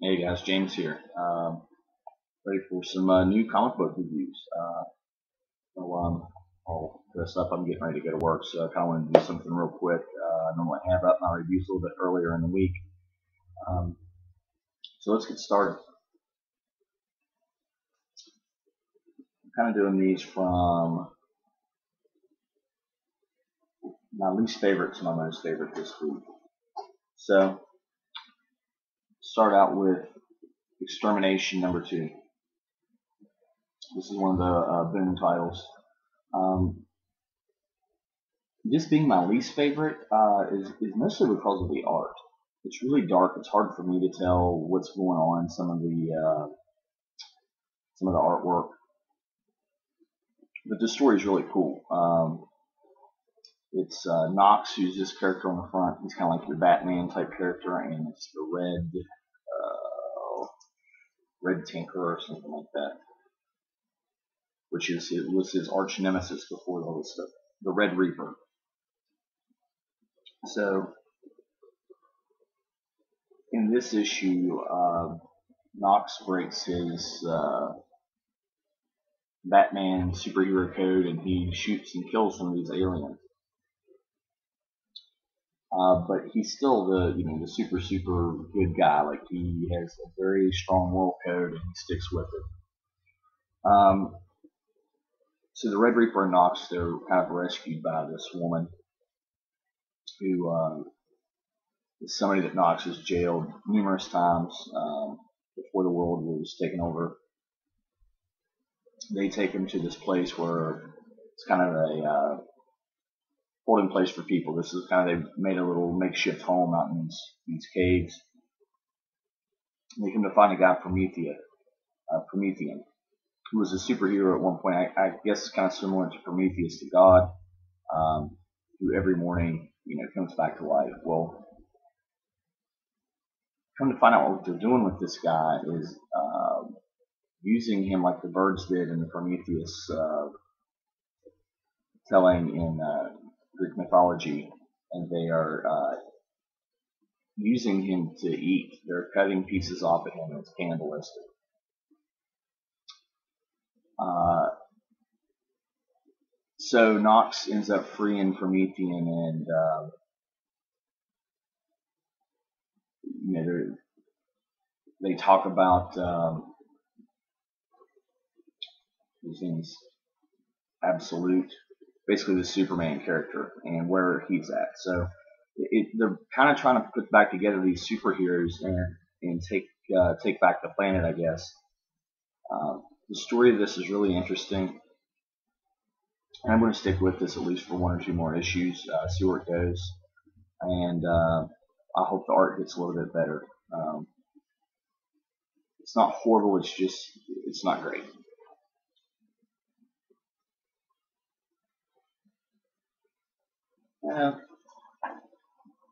Hey guys, James here. Ready for some new comic book reviews. All dressed up. I'm getting ready to go to work, so I kind of want to do something real quick. I normally have up my reviews a little bit earlier in the week. Um, so let's get started. I'm kind of doing these from my least favorite to my most favorite this week. So start out with Extermination #2. This is one of the boom titles. Um, this being my least favorite is mostly because of the art. It's really dark. It's hard for me to tell what's going on. Some of the artwork, but the story is really cool. It's Knox, who's this character on the front. He's kind of like your Batman type character, and it's the Red Tinker or something like that, which was his arch nemesis before all this stuff, the Red Reaper. So in this issue, Knox breaks his Batman superhero code, and he shoots and kills some of these aliens. But he's still the super good guy. Like, he has a very strong moral code, and he sticks with it. So the Red Reaper and Knox, they're kind of rescued by this woman who is somebody that Knox has jailed numerous times before the world was taken over. They take him to this place where it's kind of a holding place for people. This is kind of, they've made a little makeshift home out in these caves. They come to find a guy, Promethean, who was a superhero at one point. I guess it's kind of similar to Prometheus, the god, who every morning, comes back to life. Well, come to find out what they're doing with this guy is using him like the birds did in the Prometheus telling in Greek mythology, and they are using him to eat. They're cutting pieces off of him, and it's cannibalistic. So Knox ends up freeing Promethean, and they talk about his name's Absolute, basically the Superman character, and where he's at. So they're kind of trying to put back together these superheroes and take back the planet, I guess. The story of this is really interesting, and I'm going to stick with this at least for one or two more issues, see where it goes, and I hope the art gets a little bit better. It's not horrible, it's not great.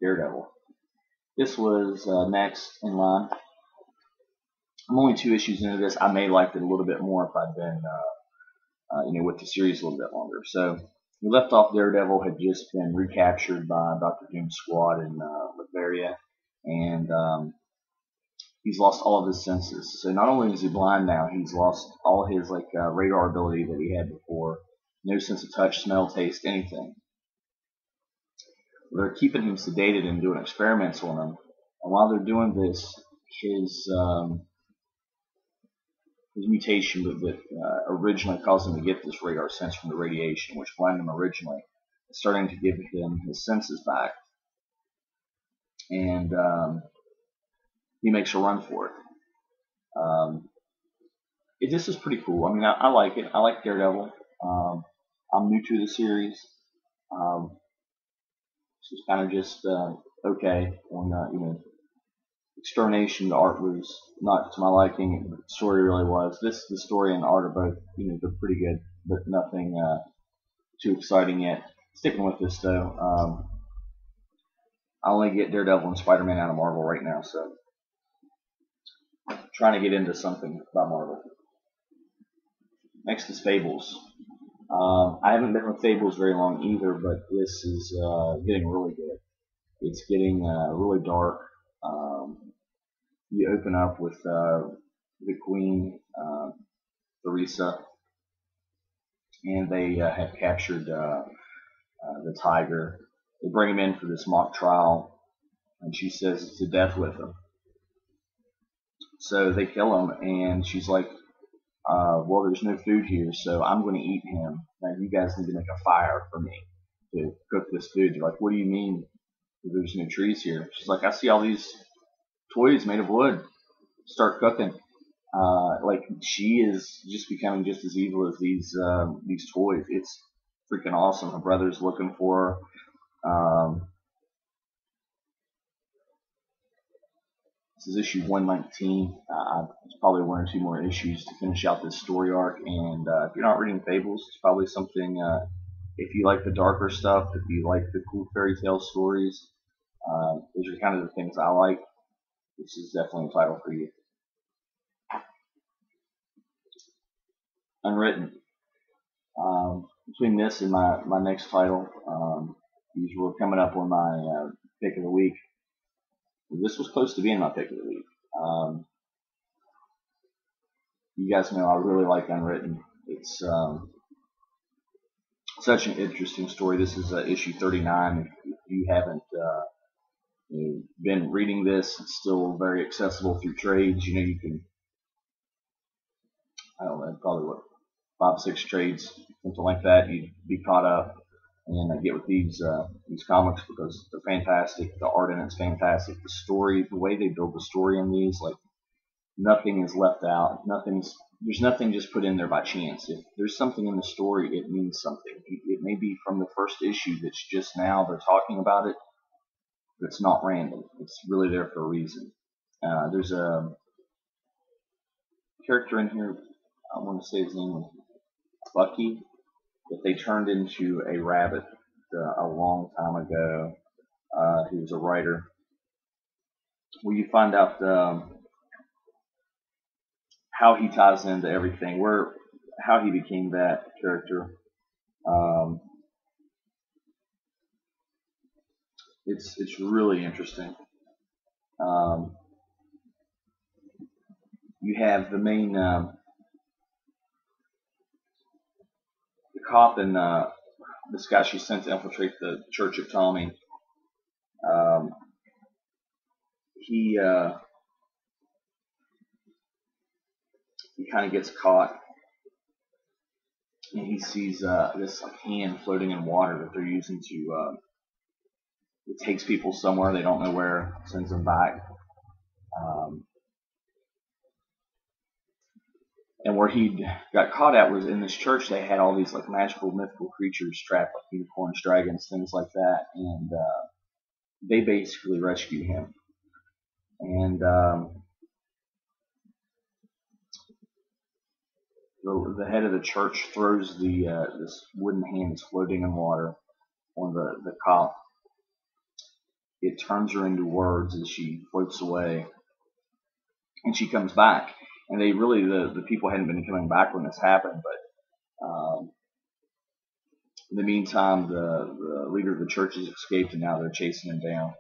Daredevil. This was next in line. I'm only 2 issues into this. I may have liked it a little bit more if I'd been, with the series a little bit longer. So we left off. Daredevil had just been recaptured by Dr. Doom's squad in Latveria, and he's lost all of his senses. So not only is he blind now, he's lost all his radar ability that he had before. No sense of touch, smell, taste, anything. They're keeping him sedated and doing experiments on him. And while they're doing this, his mutation that originally caused him to get this radar sense from the radiation, which blinded him originally, is starting to give him his senses back. And he makes a run for it. This is pretty cool. I mean, I like it. I like Daredevil. I'm new to the series. This is kind of just okay. On Extermination, the art was not to my liking. The story really was. The story and the art are both, they're pretty good, but nothing too exciting yet. Sticking with this though. I only get Daredevil and Spider-Man out of Marvel right now, so trying to get into something about Marvel. Next is Fables. I haven't been with Fables very long either, but this is getting really good. It's getting really dark. You open up with the Queen, Theresa, and they have captured the tiger. They bring him in for this mock trial, and she says it's to death with him. So they kill him, and she's like, well, there's no food here, so I'm going to eat him. Now you guys need to make a fire for me to cook this food. They're like, what do you mean there's no trees here? She's like, I see all these toys made of wood. Start cooking. Like she is just becoming just as evil as these toys. It's freaking awesome. Her brother's looking for her. This is issue 119. It's probably one or two more issues to finish out this story arc. And if you're not reading Fables, it's probably something. If you like the darker stuff, if you like the cool fairy tale stories, those are kind of the things I like. This is definitely a title for you. Unwritten. Between this and my next title, these were coming up on my pick of the week. This was close to being my pick of the week. You guys know I really like Unwritten. It's such an interesting story. This is issue 39. If you haven't been reading this, it's still very accessible through trades. You know, you can, I don't know, probably what, 5-6 trades, something like that. You'd be caught up and get with these comics because they're fantastic. The art in it's fantastic. The story, the way they build the story in these, like nothing is left out. There's nothing just put in there by chance. If there's something in the story, it means something. It may be from the first issue that's just now they're talking about it. But it's not random. It's really there for a reason. There's a character in here. I want to say his name was Bucky, that they turned into a rabbit a long time ago. He was a writer. Well, you find out how he ties into everything, how he became that character. It's really interesting. You have the main the cop and this guy she sent to infiltrate the Church of Tommy. He kind of gets caught, and he sees this hand floating in water that they're using to. It takes people somewhere they don't know where, sends them back. And where he got caught at was in this church. They had all these like magical, mythical creatures trapped, like unicorns, dragons, things like that, and they basically rescue him. And the head of the church throws this wooden hand that's floating in water on the cop. It turns her into words as she floats away, and she comes back. And they really, the people hadn't been coming back when this happened, but in the meantime, the leader of the church has escaped, and now they're chasing him down.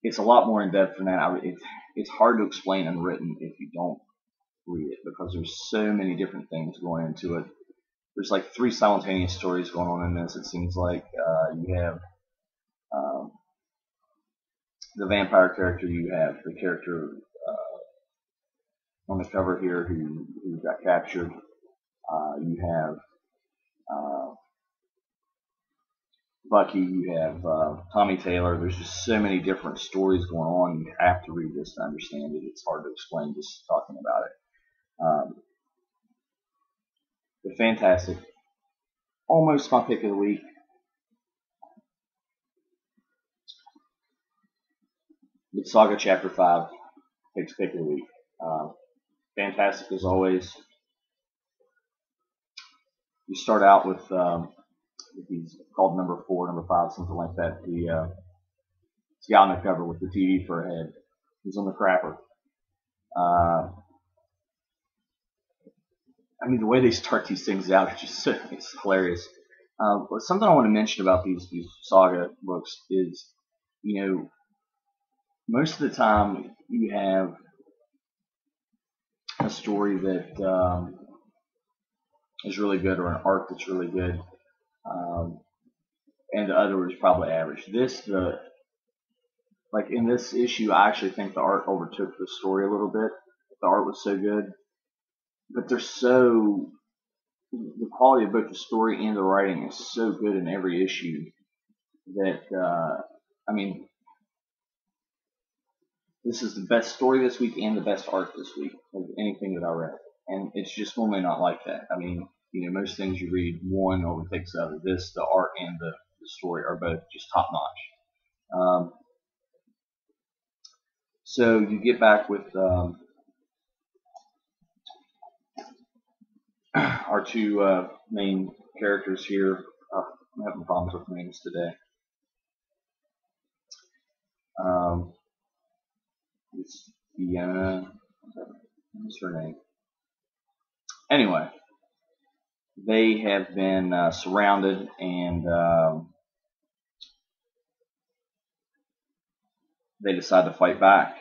It's a lot more in depth than that. It's hard to explain Unwritten if you don't read it, because there's so many different things going into it. There's like 3 simultaneous stories going on in this. It seems like you have the vampire character, you have the character on the cover here who got captured. You have Bucky, you have Tommy Taylor. There's just so many different stories going on. You have to read this to understand it. It's hard to explain just talking about it. But fantastic. Almost my pick of the week. But Saga Chapter 5 takes pick of the week. Fantastic as always. You start out with he's called number 4, number 5, something like that. This guy on the cover with the TV for a head. He's on the crapper. I mean, the way they start these things out, it's hilarious. But something I want to mention about these Saga books is, you know, most of the time you have a story that is really good, or an arc that's really good, and the other is probably average. Like in this issue, I actually think the art overtook the story a little bit. The art was so good, but the quality of both the story and the writing is so good in every issue that I mean, this is the best story this week and the best art this week of anything that I read. And it's just normally not like that. I mean, most things you read, one overtakes the other. This, the art and the story are both just top notch. So you get back with our two main characters here. I'm having problems with names today. It's Vienna. What's her name? Anyway, they have been surrounded, and they decide to fight back.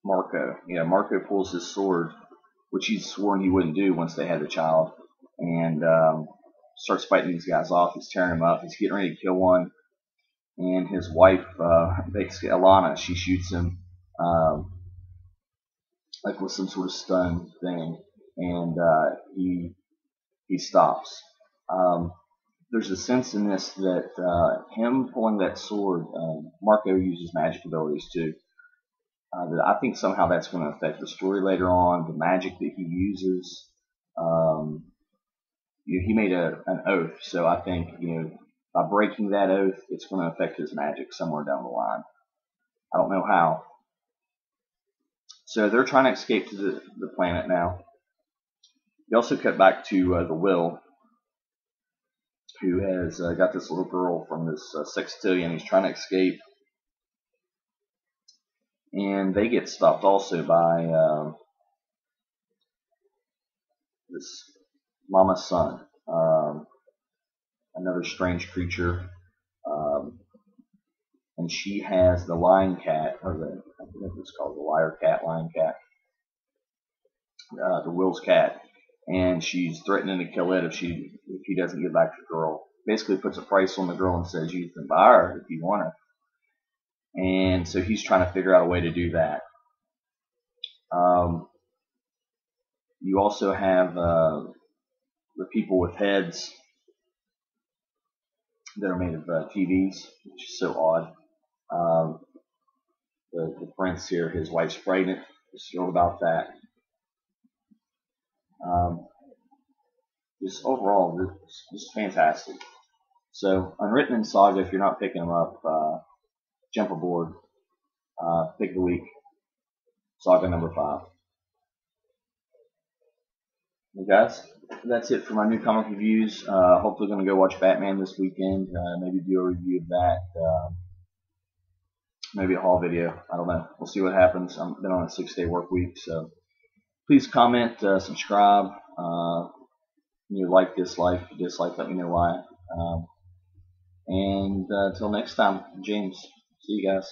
Marco pulls his sword, which he's sworn he wouldn't do once they had a child, and starts fighting these guys off. He's tearing them up. He's getting ready to kill one, and his wife, basically Alana, she shoots him like with some sort of stun thing, and he stops. There's a sense in this that him pulling that sword, Marco uses magic abilities too. That I think somehow that's going to affect the story later on. The magic that he uses, he made an oath, so I think by breaking that oath, it's going to affect his magic somewhere down the line. I don't know how. So they're trying to escape to the planet now. We also cut back to the Will, who has got this little girl from this sextillion. He's trying to escape, and they get stopped also by this Mama's son, another strange creature, and she has the lion cat, or I think it's called the lion cat, the Will's cat, and she's threatening to kill it if he doesn't get back the girl. Basically puts a price on the girl and says you can buy her if you want her. And so he's trying to figure out a way to do that. You also have the people with heads that are made of TVs, which is so odd. The prince here, his wife's pregnant. He's thrilled about that. Just overall, just fantastic. So, Unwritten and Saga, if you're not picking them up, jump aboard. Pick of the week, Saga number 5. Hey guys, that's it for my new comic reviews. Hopefully going to go watch Batman this weekend. Maybe do a review of that. Maybe a haul video. I don't know. We'll see what happens. I've been on a 6-day work week, so please comment, subscribe. Like, dislike. If you dislike, let me know why. And until next time, James. See you guys.